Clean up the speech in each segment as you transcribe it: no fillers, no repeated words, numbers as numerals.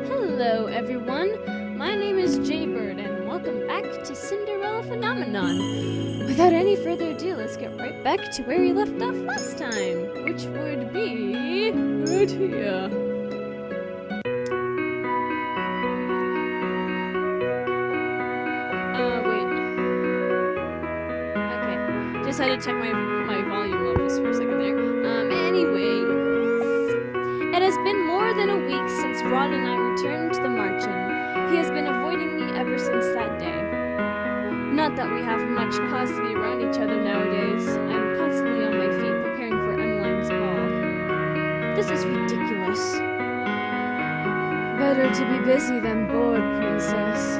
Hello everyone, my name is Jaybird and welcome back to Cinderella Phenomenon. Without any further ado, let's get right back to where we left off last time, which would be right here. Wait. Okay, just had to check my volume levels for a second there. Anyways, it has been more than a week since Rod and I returned to the Marchen. He has been avoiding me ever since that day. Not that we have much cause to be around each other nowadays. I'm constantly on my feet preparing for Emmeline's ball. This is ridiculous. Better to be busy than bored, princess.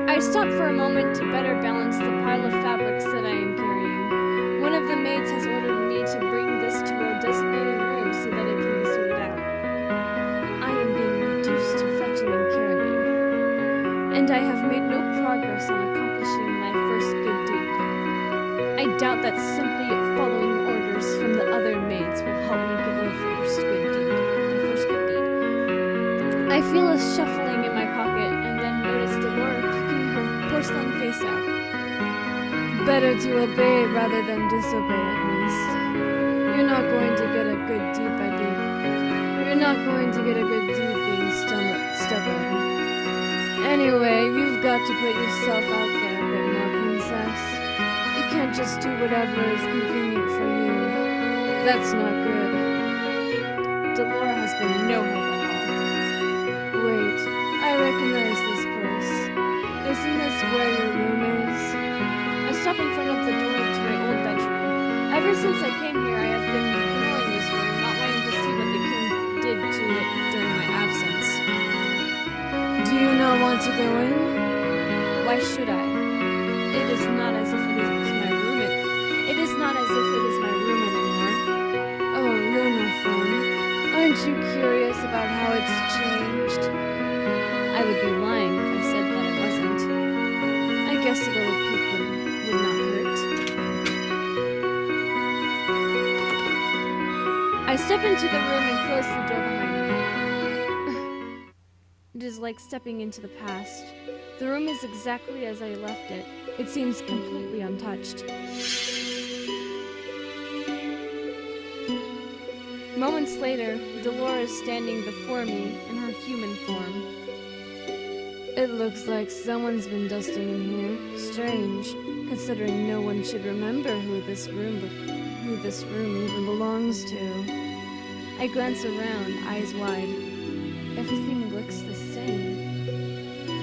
I stopped for a moment to better balance the pile of fabrics that I am carrying. One of the maids has ordered me to bring this to our designated room so that it can be sorted out. I am being reduced to fetching and carrying, and I have made no progress on accomplishing my first good deed. I doubt that simply following orders from the other maids will help me get my first good deed. I feel a shuffling in my pocket and then notice Delora peeking her porcelain face out. Better to obey rather than disobey, at least. You're not going to get a good deed by being... You're not going to get a good deed being stubborn. Anyway, you've got to put yourself out there a bit more, princess. You can't just do whatever is convenient for you. That's not good. Delora has been no help at all. Wait, I recognize this place. Isn't this where your room is? I stop in front of the door to my old bedroom. Ever since I came here, I have been ignoring this room, not wanting to see what the king did to it during my absence. Do you not want to go in? Why should I? It is not as if it is my room. It is not as if it is my room anymore. Oh, you're no fun. Aren't you curious about how it's changed? I would be lying if I said that it wasn't. I guess a little peek would not hurt. I step into the room and close the door behind me. It is like stepping into the past. The room is exactly as I left it. It seems completely untouched. Moments later, Delora is standing before me in her human form. It looks like someone's been dusting in here. Strange, considering no one should remember who this room even belongs to. I glance around, eyes wide. Everything looks the same.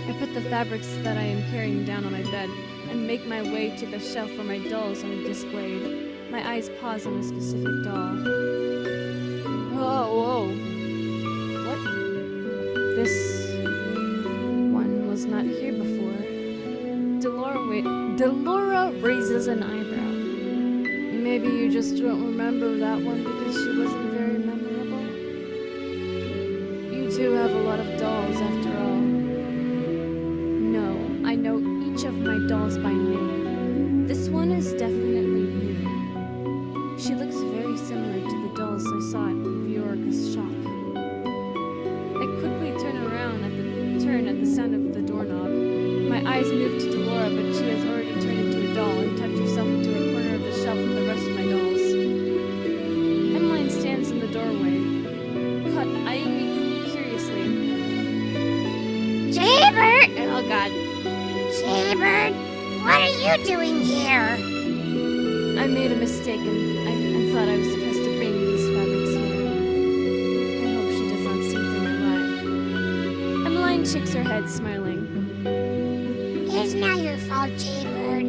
I put the fabrics that I am carrying down on my bed and make my way to the shelf where my dolls are displayed. My eyes pause on a specific doll. Whoa. What? This one was not here before. Delora raises an eyebrow. Maybe you just don't remember that one because she wasn't very memorable? You two have a lot of dolls after all. No, I know each of my dolls by name. This one is definitely new. She looks very similar to the dolls I saw at Viorica's shop. I quickly turn at the sound of the doorknob. My eyes move to Delora, but she has already turned into a doll and tucked herself into a corner of the shelf with the rest of my dolls. Emmeline stands in the doorway, eyeing me curiously. Jaybird! Oh God. Jaybird, what are you doing here? I made a mistake and I thought I was supposed to bring these fabrics here. I hope she does not see through my lie. Emmeline shakes her head, smiling. It's not your fault, Jaybird.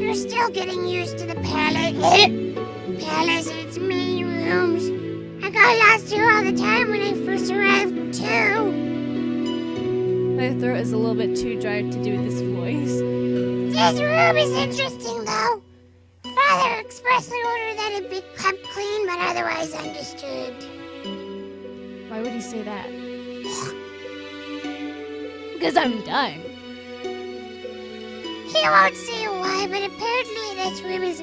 You're still getting used to the palace and its main rooms. I got lost here all the time when I first arrived, too. My throat is a little bit too dry to do this voice. This room is interesting, though. Father expressly ordered that it be kept clean but otherwise undisturbed. Why would he say that? Because I'm dying. He won't say why, but apparently this room is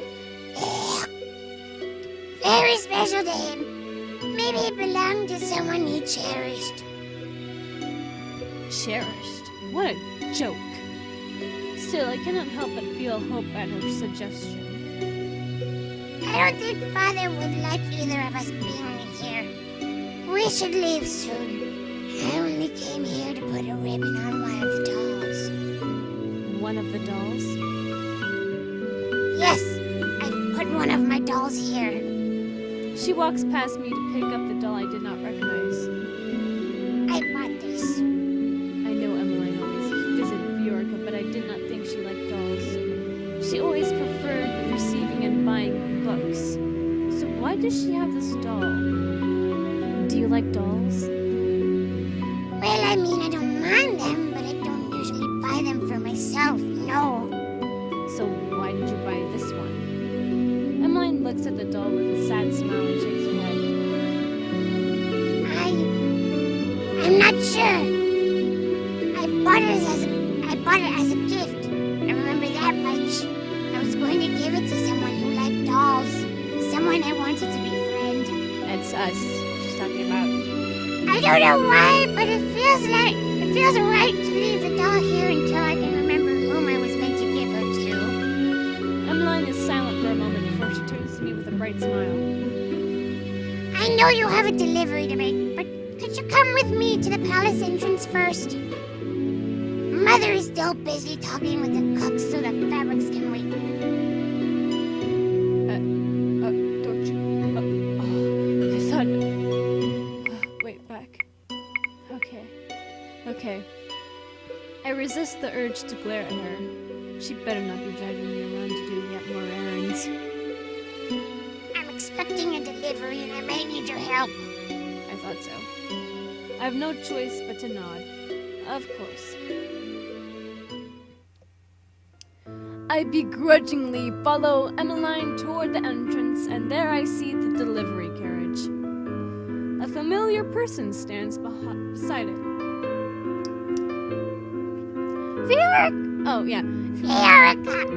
very special to him. Maybe it belonged to someone he cherished. Cherished? What a joke. Still, I cannot help but feel hope at her suggestion. I don't think Father would like either of us being in here. We should leave soon. I only came here to put a ribbon on one of the dolls. One of the dolls? Yes, I've put one of my dolls here. She walks past me to pick up the doll I did not recognize. I bought this. I know Emmeline always visited Viorica, but I did not think she liked dolls. She always preferred receiving and buying books. So why does she have this doll? Do you like dolls? Well, I mean, I don't mind them, but I don't usually buy them for myself, no. So why did you buy this one? Emmeline looks at the doll with a sad smile and shakes her head. I'm not sure. I bought it as a gift. I remember that much. I was going to give it to someone who liked dolls. Someone I wanted to befriend. It's us she's talking about. I don't know why, but it feels right to leave the doll here until I can remember whom I was meant to give her to. Emmeline is silent for a moment before she turns to me with a bright smile. I know you have a delivery to make, but could you come with me to the palace entrance first? Mother is still busy talking with the cooks so the fabrics can wait. Don't you? I thought. Wait, back. Okay. I resist the urge to glare at her. She better not be dragging me around to do yet more errands. I'm expecting a delivery and I may need your help. I thought so. I have no choice but to nod. Of course. I begrudgingly follow Emmeline toward the entrance, and there I see the delivery carriage. A familiar person stands beside it. Viorica! Oh, yeah. Viorica!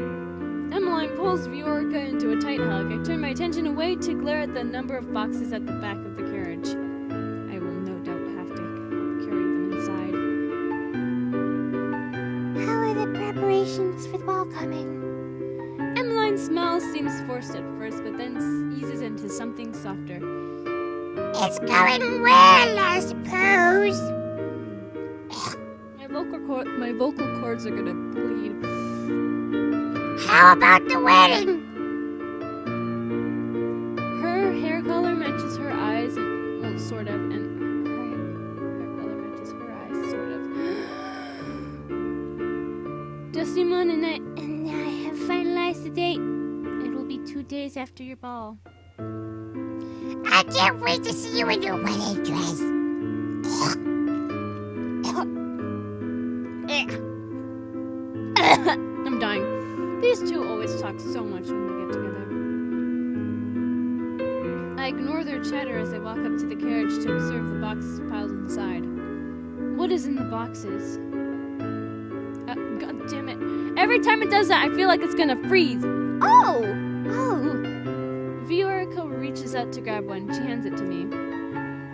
Emmeline pulls Viorica into a tight hug. I turn my attention away to glare at the number of boxes at the back of the carriage. I will no doubt have to carry them inside. How are the preparations for the ball coming? Emmeline's smile seems forced at first, but then eases into something softer. It's going well, I suppose. My vocal cords are gonna bleed. How about the wedding? Her hair color matches her eyes, and, well, sort of, and her hair color matches her eyes, sort of. Josimon and I have finalized the date. It will be 2 days after your ball. I can't wait to see you in your wedding dress. I'm dying. These two always talk so much when we get together. I ignore their chatter as I walk up to the carriage to observe the boxes piled inside. What is in the boxes? God damn it. Every time it does that, I feel like it's gonna freeze. Oh! Viorica reaches out to grab one. She hands it to me.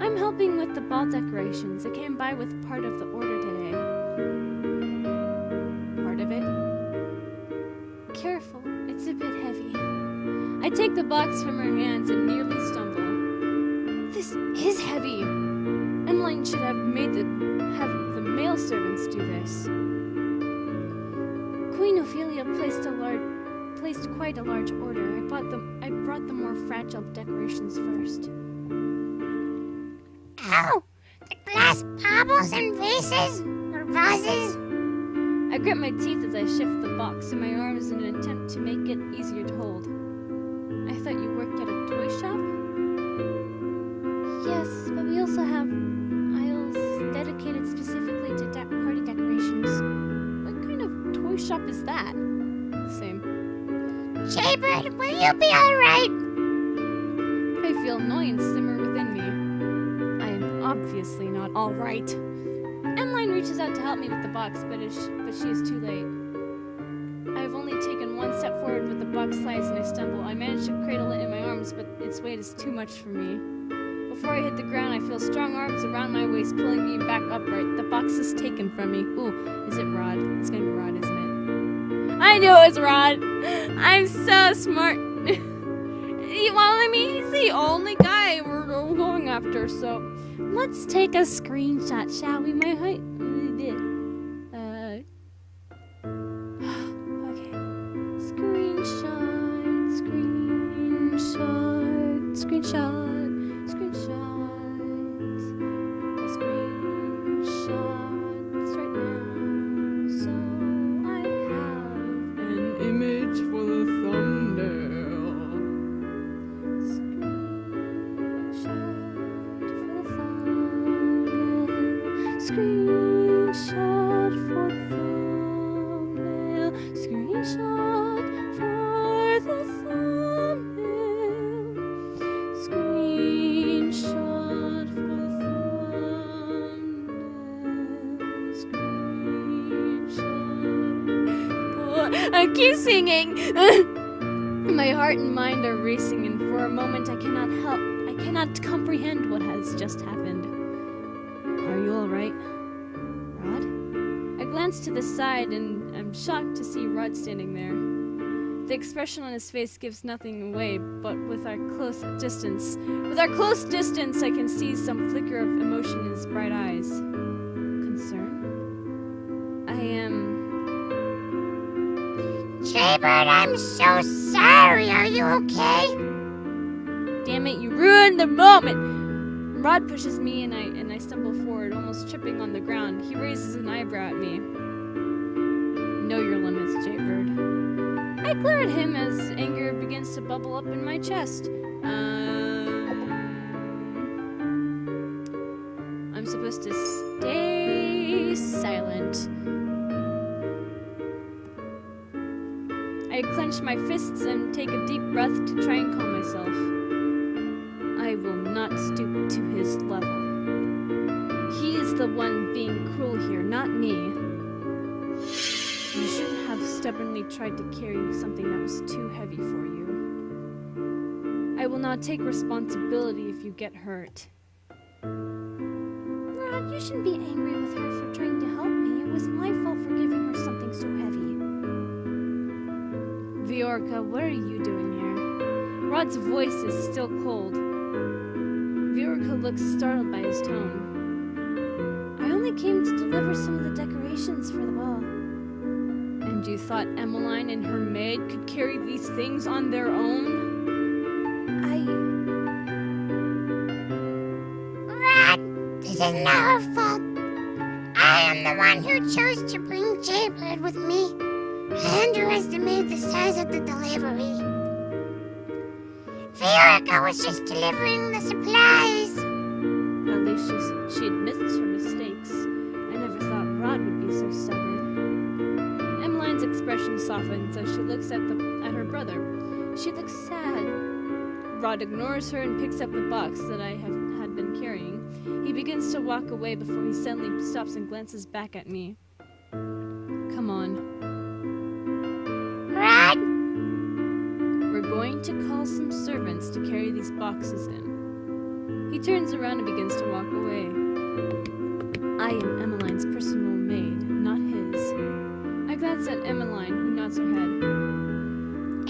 I'm helping with the ball decorations. I came by with part of the order today. Part of it? Careful, it's a bit heavy. I take the box from her hands and nearly stumble. This is heavy. Emmeline should have have the male servants do this. Queen Ophelia placed quite a large order. I brought the more fragile decorations first. Oh, the glass baubles and vases? Or vases? I grit my teeth as I shift the box in my arms in an attempt to make it easier to hold. I thought you worked at a toy shop? Yes, but we also have aisles dedicated specifically to party decorations. What kind of toy shop is that? Same. Jaybird, will you be alright? I feel annoyance simmer within me. I am obviously not alright. Emmeline reaches out to help me with the box, but she is too late. I have only taken one step forward with the box slides and I stumble. I manage to cradle it in my arms, but its weight is too much for me. Before I hit the ground, I feel strong arms around my waist pulling me back upright. The box is taken from me. Ooh, is it Rod? It's gonna be Rod, isn't it? I knew it was Rod! I'm so smart! Well, I mean, he's the only guy we're going after, so let's take a screenshot, shall we? My height. Okay. Screenshot. Screenshots right now. So I have an image for the thumbnail. Screenshot for the thumbnail. Screenshot for the thumbnail. Screenshot for the thumbnail. I keep singing. My heart and mind are racing, and for a moment I cannot comprehend what has just happened. Are you all right, Rod? I glance to the side and am shocked to see Rod standing there. The expression on his face gives nothing away, but with our close distance, I can see some flicker of emotion in his bright eyes. Concern? I am... Jaybird, I'm so sorry. Are you okay? Damn it, you ruined the moment! Rod pushes me and I stumble forward, almost tripping on the ground. He raises an eyebrow at me. Know your limits, Jaybird. I glare at him as anger begins to bubble up in my chest. I'm supposed to stay silent. I clench my fists and take a deep breath to try and calm myself. I will not stoop to his level. He is the one being cruel here, not me. You shouldn't have stubbornly tried to carry something that was too heavy for you. I will not take responsibility if you get hurt. Rod, you shouldn't be angry with her for trying to help me. It was my fault for giving her something so heavy. Viorka, what are you doing here? Rod's voice is still cold. Viorka looks startled by his tone. I only came to deliver some of the decorations for the ball. And you thought Emmeline and her maid could carry these things on their own? Rod, this is not her fault. I am the one who chose to bring Jaybird with me. I underestimated the size of the delivery. Viorka was just delivering the supplies. At least she admits her mistakes. I never thought Rod would be so stubborn. Emmeline's expression softens as she looks at her brother. She looks sad. Rod ignores her and picks up the box that I had been carrying. He begins to walk away before he suddenly stops and glances back at me. Come on. Rod? We're going to call some servants to carry these boxes in. He turns around and begins to walk away. I am Emmeline's personal maid, not his. I glance at Emmeline, who nods her head.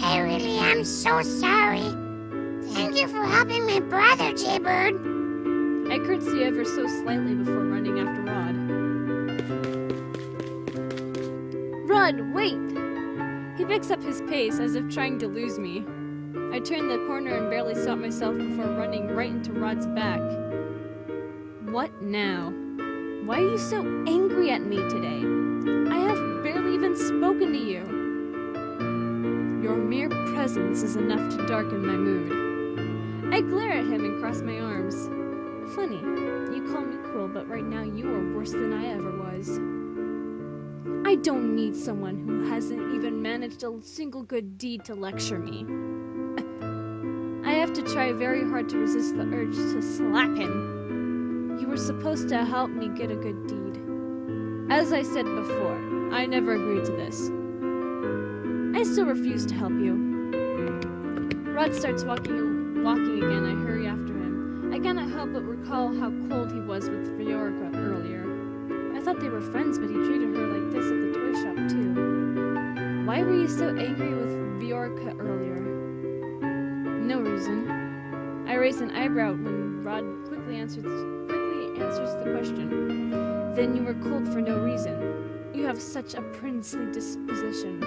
I really am so sorry. Thank you for helping my brother, Jaybird. I curtsy ever so slightly before running after Rod. Rod, wait! He picks up his pace as if trying to lose me. I turn the corner and barely stop myself before running right into Rod's back. What now? Why are you so angry at me today? I have barely even spoken to you. Your mere presence is enough to darken my mood. I glare at him and cross my arms. Funny, you call me cruel, but right now you are worse than I ever was. I don't need someone who hasn't even managed a single good deed to lecture me. I have to try very hard to resist the urge to slap him. You were supposed to help me get a good deed. As I said before, I never agreed to this. I still refuse to help you. Rod starts walking again. I hurry after him. I cannot help but recall how cold he was with Viorica earlier. I thought they were friends, but he treated her like this at the toy shop too. Why were you so angry with Viorica earlier? No reason. I raise an eyebrow when Rod quickly answers the question. Then you were cold for no reason. You have such a princely disposition.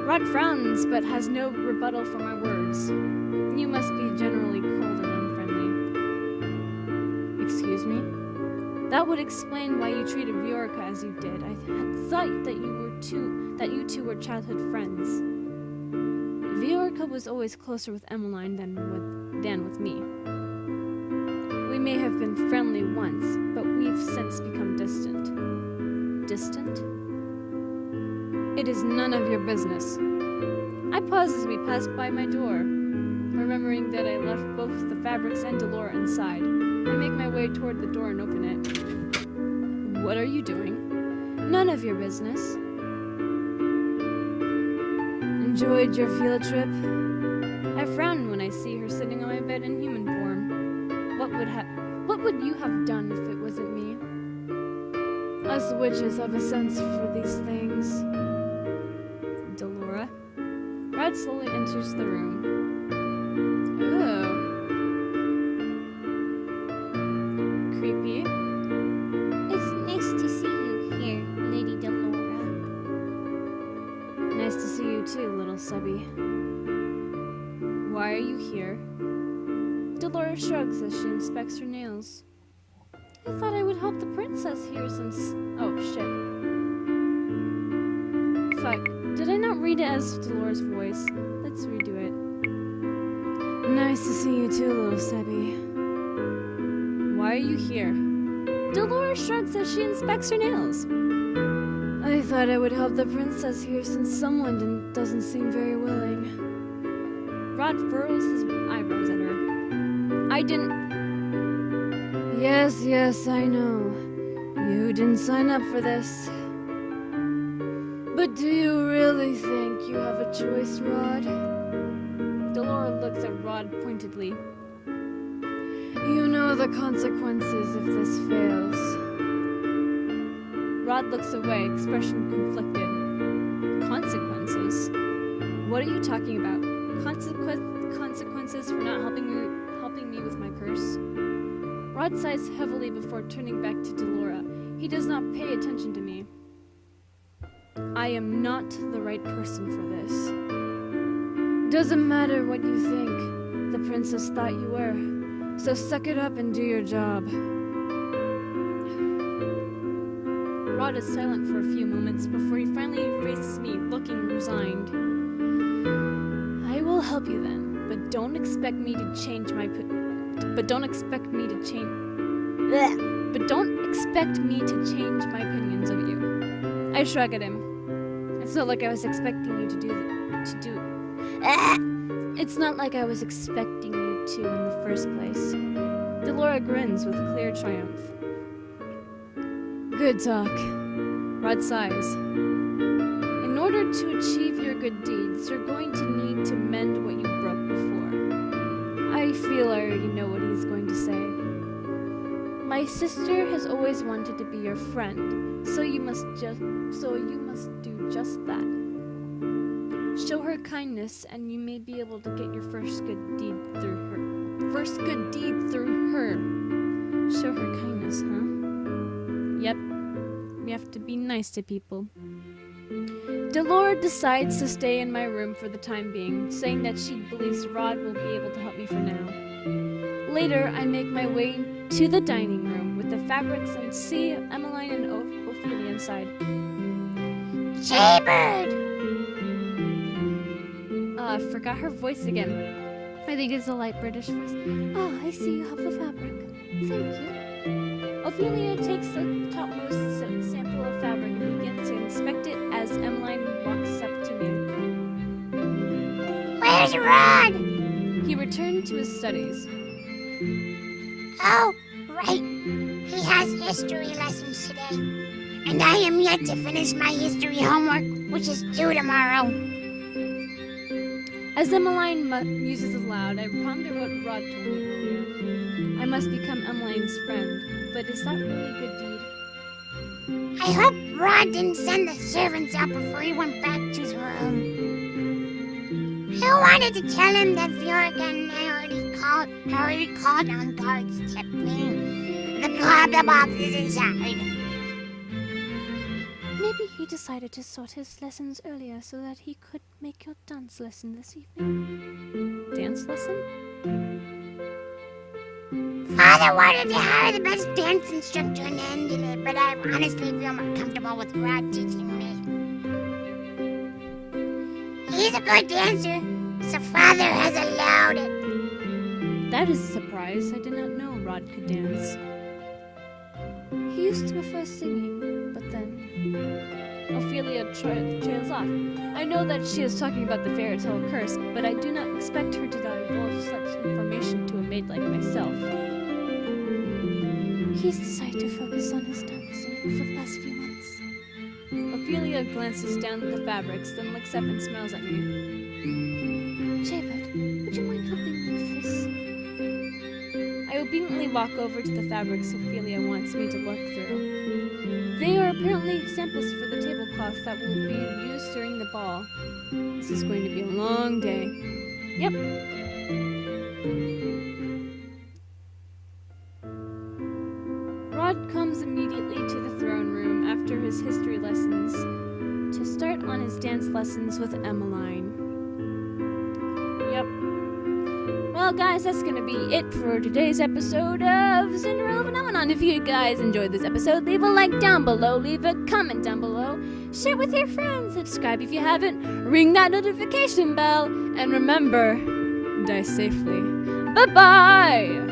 Rod frowns, but has no rebuttal for my words. You must be generally cold and unfriendly. Excuse me? That would explain why you treated Viorica as you did. I had thought that you two were childhood friends. Viorica was always closer with Emmeline than with me. We may have been friendly once, but we've since become distant. Distant? It is none of your business. I pause as we pass by my door, remembering that I left both the fabrics and Delora inside. I make my way toward the door and open it. What are you doing? None of your business. Enjoyed your field trip? I frown when I see her sitting on my bed in human form. What would you have done if it wasn't me? Us witches have a sense for these things. Delora? Rod slowly enters the room. Oh. Creepy. It's nice to see you here, Lady Delora. Nice to see you too, little Subby. Why are you here? Delora shrugs as she inspects her nails. I thought I would help the princess here since... Oh, shit. Fuck. Did I not read it as Delora's voice? Let's redo it. Nice to see you too, little Sebby. Why are you here? Delora shrugs as she inspects her nails. I thought I would help the princess here since someone doesn't seem very willing. Rod furrows his eyebrows at her. I didn't... Yes, I know. You didn't sign up for this. But do you really think you have a choice, Rod? Delora looks at Rod pointedly. You know the consequences if this fails. Rod looks away, expression conflicted. Consequences? What are you talking about? Consequences for not helping me with my curse? Rod sighs heavily before turning back to Delora. He does not pay attention to me. I am not the right person for this. Doesn't matter what you think. The princess thought you were. So suck it up and do your job. Rod is silent for a few moments before he finally faces me, looking resigned. I will help you then, but don't expect me to change my opinions of you. I shrug at him. It's not like I was expecting you to do. It's not like I was expecting you to in the first place. Delora grins with clear triumph. Good talk. Rod sighs. In order to achieve your good deeds, you're going to need to mend what you broke before. I feel I already know what he's going to say. My sister has always wanted to be your friend, so you must do just that. Show her kindness, and you may be able to get your first good deed through her. Show her kindness, huh? Yep. We have to be nice to people. Delora decides to stay in my room for the time being, saying that she believes Rod will be able to help me for now. Later, I make my way to the dining room with the fabrics and see Emmeline and Ophelia inside. Jaybird! I forgot her voice again. I think it's a light British voice. Ah, I see you have the fabric. Thank you. Ophelia takes the topmost sample of fabric and begins to inspect it as Emmeline walks up to me. Where's Rod? He returned to his studies. Oh, right. He has history lessons today. And I am yet to finish my history homework, which is due tomorrow. As Emmeline muses aloud, I ponder what Rod told me earlier. I must become Emmeline's friend, but is that really a good deed? I hope Rod didn't send the servants out before he went back to his room. I wanted to tell him that Viorica and I already called on guards tipping the cobble boxes inside. Maybe he decided to sort his lessons earlier so that he could make your dance lesson this evening. Dance lesson? Father wanted to hire the best dance instructor in Angela, but I honestly feel more comfortable with Rod teaching me. He's a good dancer, so Father has allowed it. That is a surprise. I did not know Rod could dance. He used to prefer singing, but then... Ophelia trails off. I know that she is talking about the fairy tale curse, but I do not expect her to divulge such information to a maid like myself. He's decided to focus on his dancing for the past few months. Ophelia glances down at the fabrics, then looks up and smiles at me. Jaybird, would you mind helping me with this? I obediently walk over to the fabrics Ophelia wants me to look through. They are apparently samples for the tablecloth that will be used during the ball. This is going to be a long day. Yep. Rod comes immediately to the throne room after his history lessons to start on his dance lessons with Emmeline. Yep. Well, guys, that's going to be it for today's episode of Cinderella Phenomenon. If you guys enjoyed this episode, leave a like down below, leave a comment down below, share with your friends, subscribe if you haven't, ring that notification bell, and remember, die safely. Bye-bye!